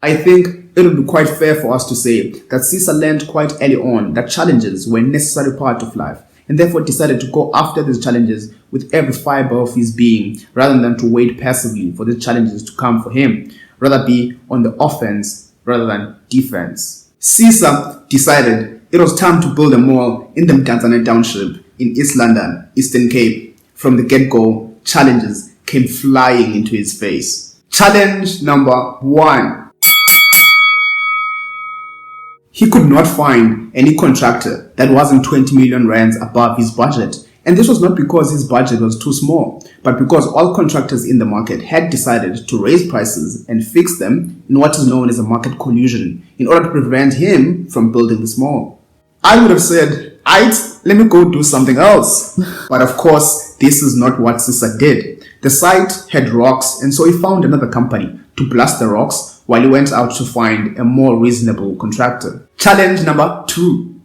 I think it would be quite fair for us to say that Sisa learned quite early on that challenges were a necessary part of life, and therefore decided to go after these challenges with every fiber of his being, rather than to wait passively for the challenges to come for him, rather be on the offense rather than defense. Sisa decided it was time to build a mall in the Mdantsane Township in East London, Eastern Cape. From the get-go, challenges came flying into his face. Challenge number 1. He could not find any contractor that wasn't 20 million rands above his budget. And this was not because his budget was too small, but because all contractors in the market had decided to raise prices and fix them in what is known as a market collusion in order to prevent him from building this mall. I would have said, let me go do something else. But of course, this is not what Sisa did. The site had rocks, and so he found another company to blast the rocks while he went out to find a more reasonable contractor. Challenge number 2.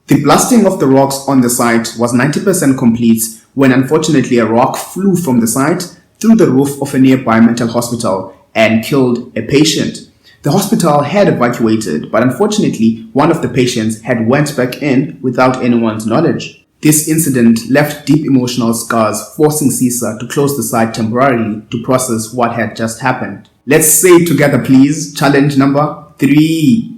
The blasting of the rocks on the site was 90% complete when unfortunately a rock flew from the site through the roof of a nearby mental hospital and killed a patient. The hospital had evacuated, but unfortunately one of the patients had went back in without anyone's knowledge. This incident left deep emotional scars, forcing Sisa to close the site temporarily to process what had just happened. Let's say it together please. Challenge number 3.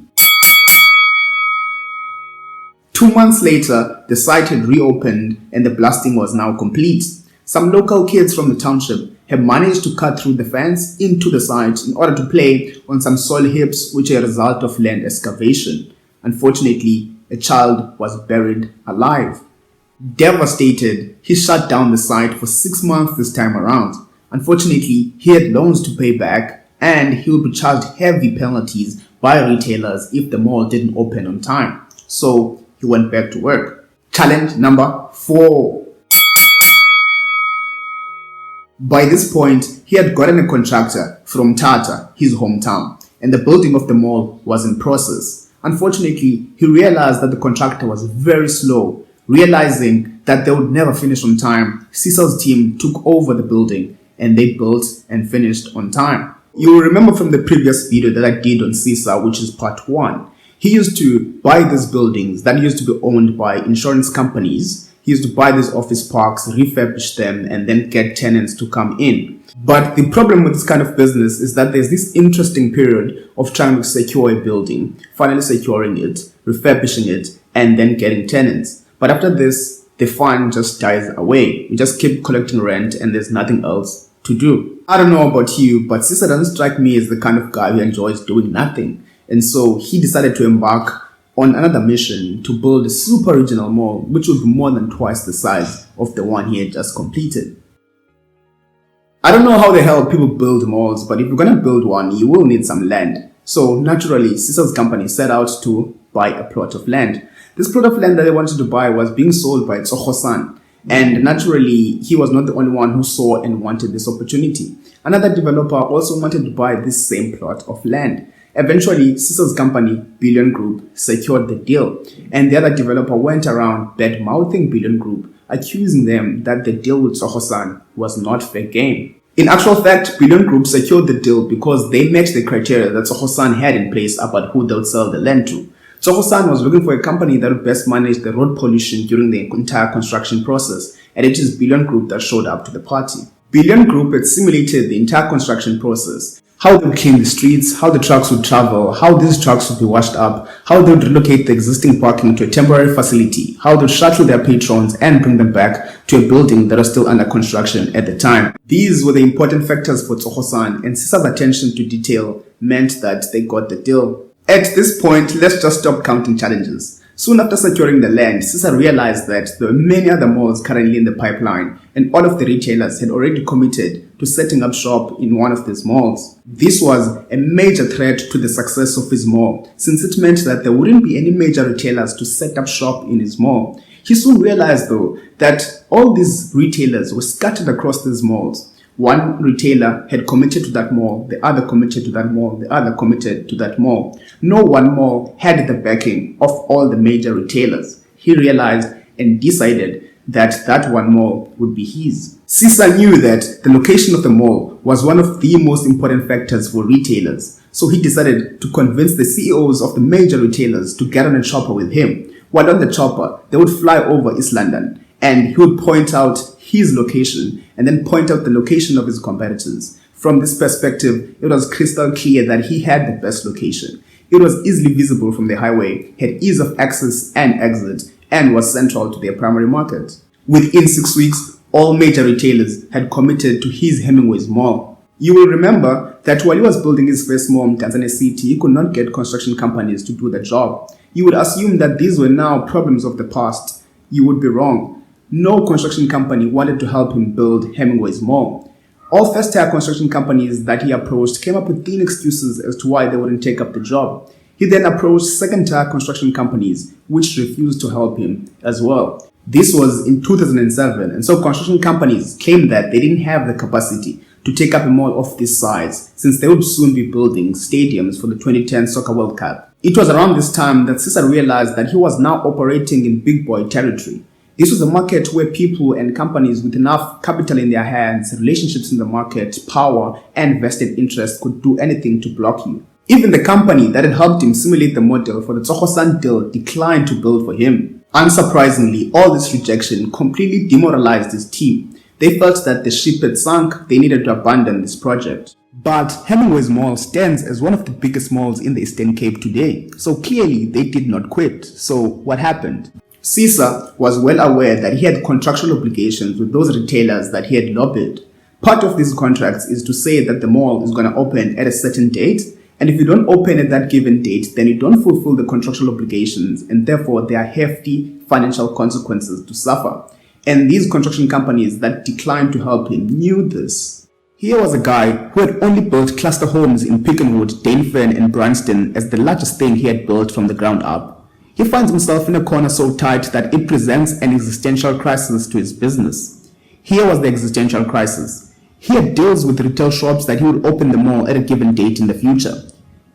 2 months later, the site had reopened and the blasting was now complete. Some local kids from the township had managed to cut through the fence into the site in order to play on some soil heaps, which are a result of land excavation. Unfortunately, a child was buried alive. Devastated, he shut down the site for 6 months this time around. Unfortunately, he had loans to pay back and he would be charged heavy penalties by retailers if the mall didn't open on time. So he went back to work. Challenge number 4. By this point, he had gotten a contractor from Tata, his hometown, and the building of the mall was in process. Unfortunately, he realized that the contractor was very slow. Realizing that they would never finish on time, Sisa's team took over the building and they built and finished on time. You will remember from the previous video that I did on Sisa, which is part 1. He used to buy these buildings that used to be owned by insurance companies. He used to buy these office parks, refurbish them, and then get tenants to come in. But the problem with this kind of business is that there's this interesting period of trying to secure a building, finally securing it, refurbishing it, and then getting tenants. But after this, the fun just dies away. You just keep collecting rent and there's nothing else to do. I don't know about you, but Sisa doesn't strike me as the kind of guy who enjoys doing nothing. And so he decided to embark on another mission to build a super regional mall, which would be more than twice the size of the one he had just completed. I don't know how the hell people build malls, but if you're gonna build one, you will need some land. So naturally, Sisa's company set out to buy a plot of land. This plot of land that they wanted to buy was being sold by Tsogo-san, and naturally, he was not the only one who saw and wanted this opportunity. Another developer also wanted to buy this same plot of land. Eventually, Sisa's company, Billion Group, secured the deal, and the other developer went around bad-mouthing Billion Group, accusing them that the deal with Tsogo-san was not fair game. In actual fact, Billion Group secured the deal because they met the criteria that Tsogo-san had in place about who they would sell the land to. Tsogo-san was looking for a company that would best manage the road pollution during the entire construction process, and it is Billion Group that showed up to the party. Billion Group had simulated the entire construction process, how they would clean the streets, how the trucks would travel, how these trucks would be washed up, how they would relocate the existing parking to a temporary facility, how they would shuttle their patrons and bring them back to a building that was still under construction at the time. These were the important factors for Tsogo-san, and Sisa's attention to detail meant that they got the deal. At this point, let's just stop counting challenges. Soon after securing the land, Sisa realized that there were many other malls currently in the pipeline, and all of the retailers had already committed to setting up shop in one of these malls. This was a major threat to the success of his mall, since it meant that there wouldn't be any major retailers to set up shop in his mall. He soon realized though that all these retailers were scattered across these malls. One retailer had committed to that mall, the other committed to that mall, the other committed to that mall. No one mall had the backing of all the major retailers. He realized and decided that that one mall would be his. Sisa knew that the location of the mall was one of the most important factors for retailers, so he decided to convince the CEOs of the major retailers to get on a chopper with him. While on the chopper, they would fly over East London, and he would point out his location and then point out the location of his competitors. From this perspective, it was crystal clear that he had the best location. It was easily visible from the highway, had ease of access and exit, and was central to their primary market. Within 6 weeks, all major retailers had committed to his Hemingways mall. You will remember that while he was building his first mall in Tanzania City, he could not get construction companies to do the job. You would assume that these were now problems of the past. You would be wrong. No construction company wanted to help him build Hemingways mall. All first-tier construction companies that he approached came up with thin excuses as to why they wouldn't take up the job. He then approached second-tier construction companies, which refused to help him as well. This was in 2007, and so construction companies claimed that they didn't have the capacity to take up a mall of this size, since they would soon be building stadiums for the 2010 Soccer World Cup. It was around this time that Sisa realized that he was now operating in big boy territory. This was a market where people and companies with enough capital in their hands, relationships in the market, power, and vested interest could do anything to block you. Even the company that had helped him simulate the model for the Tsogosan deal declined to build for him. Unsurprisingly, all this rejection completely demoralized his team. They felt that the ship had sunk, they needed to abandon this project. But Hemingways Mall stands as one of the biggest malls in the Eastern Cape today, so clearly they did not quit. So what happened? Sisa was well aware that he had contractual obligations with those retailers that he had lobbied. Part of these contracts is to say that the mall is going to open at a certain date, and if you don't open at that given date, then you don't fulfill the contractual obligations, and therefore there are hefty financial consequences to suffer. And these construction companies that declined to help him knew this. Here was a guy who had only built cluster homes in Pickenwood, Dainfern, and Branston as the largest thing he had built from the ground up. He finds himself in a corner so tight that it presents an existential crisis to his business. Here was the existential crisis. He had deals with retail shops that he would open the mall at a given date in the future.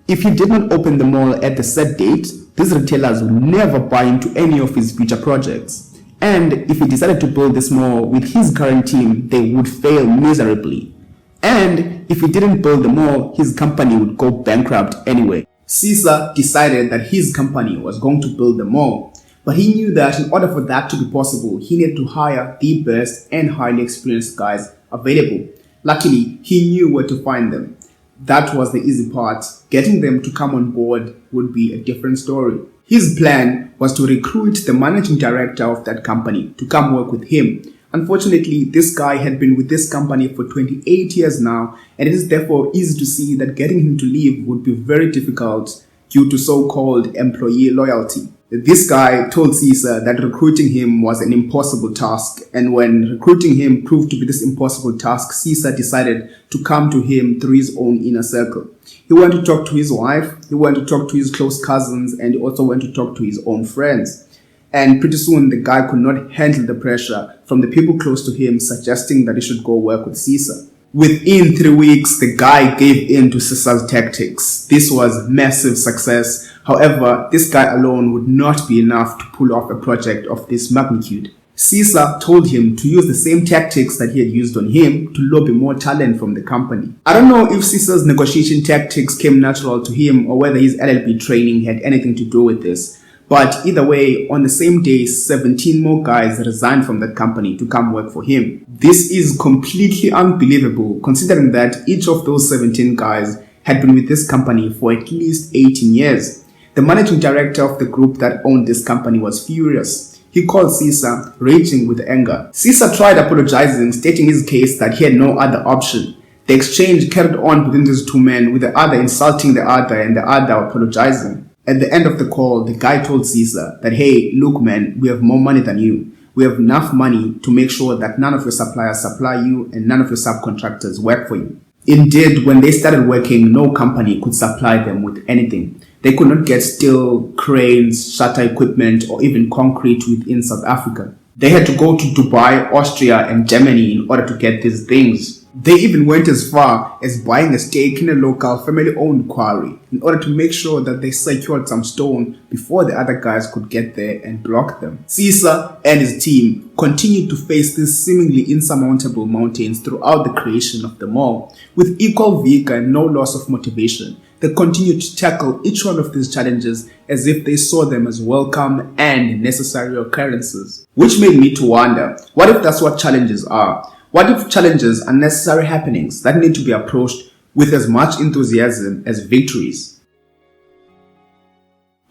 If he did not open the mall at the set date, these retailers would never buy into any of his future projects. And if he decided to build this mall with his current team, they would fail miserably. And if he didn't build the mall, his company would go bankrupt anyway. Sisa decided that his company was going to build the mall. But he knew that in order for that to be possible, he needed to hire the best and highly experienced guys available. Luckily, he knew where to find them. That was the easy part. Getting them to come on board would be a different story. His plan was to recruit the managing director of that company to come work with him. Unfortunately, this guy had been with this company for 28 years now, and it is therefore easy to see that getting him to leave would be very difficult due to so-called employee loyalty. This guy told Sisa that recruiting him was an impossible task, and when recruiting him proved to be this impossible task, Sisa decided to come to him through his own inner circle. He went to talk to his wife, he went to talk to his close cousins, and he also went to talk to his own friends. And pretty soon the guy could not handle the pressure from the people close to him suggesting that he should go work with Sisa. Within 3 weeks, the guy gave in to Sisa's tactics. This was massive success. However, this guy alone would not be enough to pull off a project of this magnitude. Sisa told him to use the same tactics that he had used on him to lobby more talent from the company. I don't know if Sisa's negotiation tactics came natural to him or whether his LLB training had anything to do with this. But either way, on the same day, 17 more guys resigned from that company to come work for him. This is completely unbelievable considering that each of those 17 guys had been with this company for at least 18 years. The managing director of the group that owned this company was furious. He called Sisa, raging with anger. Sisa tried apologizing, stating his case that he had no other option. The exchange carried on between these two men, with the other insulting the other and the other apologizing. At the end of the call, the guy told Sisa that, hey, look man, we have more money than you. We have enough money to make sure that none of your suppliers supply you and none of your subcontractors work for you. Indeed, when they started working, no company could supply them with anything. They could not get steel, cranes, shutter equipment, or even concrete within South Africa. They had to go to Dubai, Austria, and Germany in order to get these things. They even went as far as buying a stake in a local family-owned quarry in order to make sure that they secured some stone before the other guys could get there and block them. Sisa and his team continued to face these seemingly insurmountable mountains throughout the creation of the mall. With equal vigor and no loss of motivation, they continued to tackle each one of these challenges as if they saw them as welcome and necessary occurrences. Which made me to wonder, what if that's what challenges are? What if challenges are necessary happenings that need to be approached with as much enthusiasm as victories?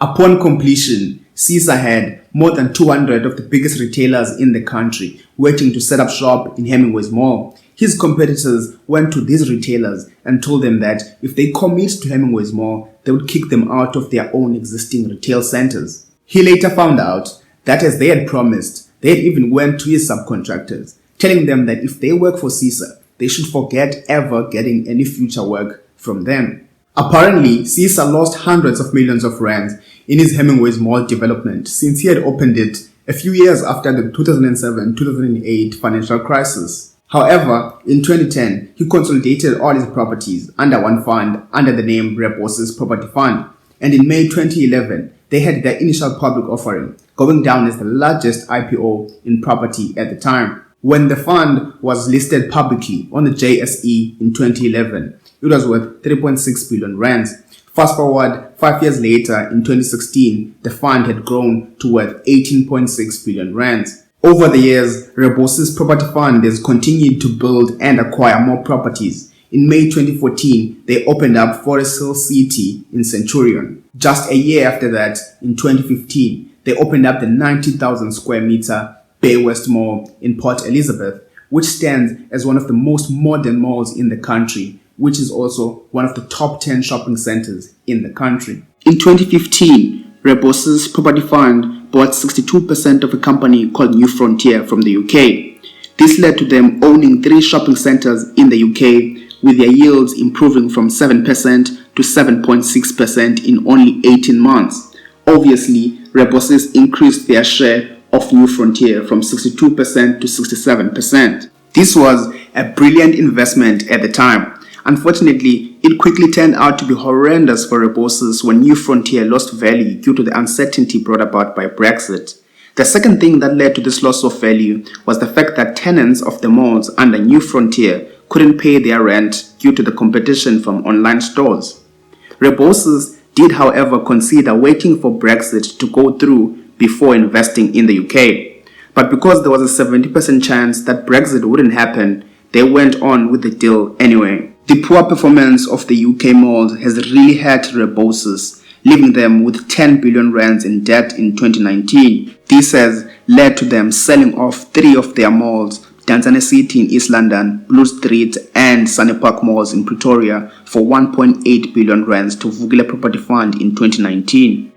Upon completion, Sisa had more than 200 of the biggest retailers in the country waiting to set up shop in Hemingways Mall. His competitors went to these retailers and told them that if they commit to Hemingways Mall, they would kick them out of their own existing retail centers. He later found out that as they had promised, they had even went to his subcontractors, telling them that if they work for Sisa, they should forget ever getting any future work from them. Apparently, Sisa lost hundreds of millions of rands in his Hemingways Mall development since he had opened it a few years after the 2007-2008 financial crisis. However, in 2010, he consolidated all his properties under one fund under the name Rebosis Property Fund, and in May 2011, they had their initial public offering, going down as the largest IPO in property at the time. When the fund was listed publicly on the JSE in 2011, it was worth 3.6 billion rands. Fast forward 5 years later, in 2016, the fund had grown to worth 18.6 billion rands. Over the years, Rebosis Property Fund has continued to build and acquire more properties. In May 2014, they opened up Forest Hill City in Centurion. Just a year after that, in 2015, they opened up the 90,000 square meter Bay West Mall in Port Elizabeth, which stands as one of the most modern malls in the country, which is also one of the top 10 shopping centers in the country. In 2015, Rebosis Property Fund bought 62% of a company called New Frontier from the UK. This led to them owning 3 shopping centers in the UK, with their yields improving from 7% to 7.6% in only 18 months. Obviously, Rebosis increased their share of New Frontier from 62% to 67%. This was a brilliant investment at the time. Unfortunately, it quickly turned out to be horrendous for Rebosis when New Frontier lost value due to the uncertainty brought about by Brexit. The second thing that led to this loss of value was the fact that tenants of the malls under New Frontier couldn't pay their rent due to the competition from online stores. Rebosis did, however, consider waiting for Brexit to go through before investing in the UK. But because there was a 70% chance that Brexit wouldn't happen, they went on with the deal anyway. The poor performance of the UK malls has really hurt Rebosis, leaving them with 10 billion rands in debt in 2019. This has led to them selling off 3 of their malls, Tanzania City in East London, Blue Street and Sunny Park malls in Pretoria, for 1.8 billion rands to Vukile Property Fund in 2019.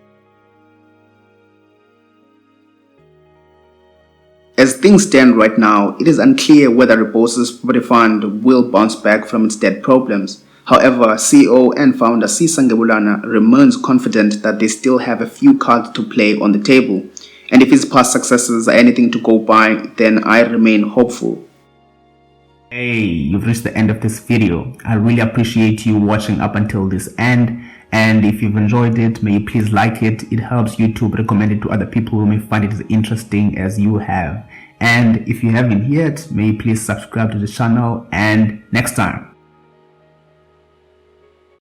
As things stand right now, it is unclear whether Rebosis Property Fund will bounce back from its debt problems. However, CEO and founder Sisa Ngebulana remains confident that they still have a few cards to play on the table. And if his past successes are anything to go by, then I remain hopeful. Hey, you've reached the end of this video. I really appreciate you watching up until this end. And if you've enjoyed it, may you please like it. It helps YouTube recommend it to other people who may find it as interesting as you have. And if you haven't yet, may you please subscribe to the channel. And next time.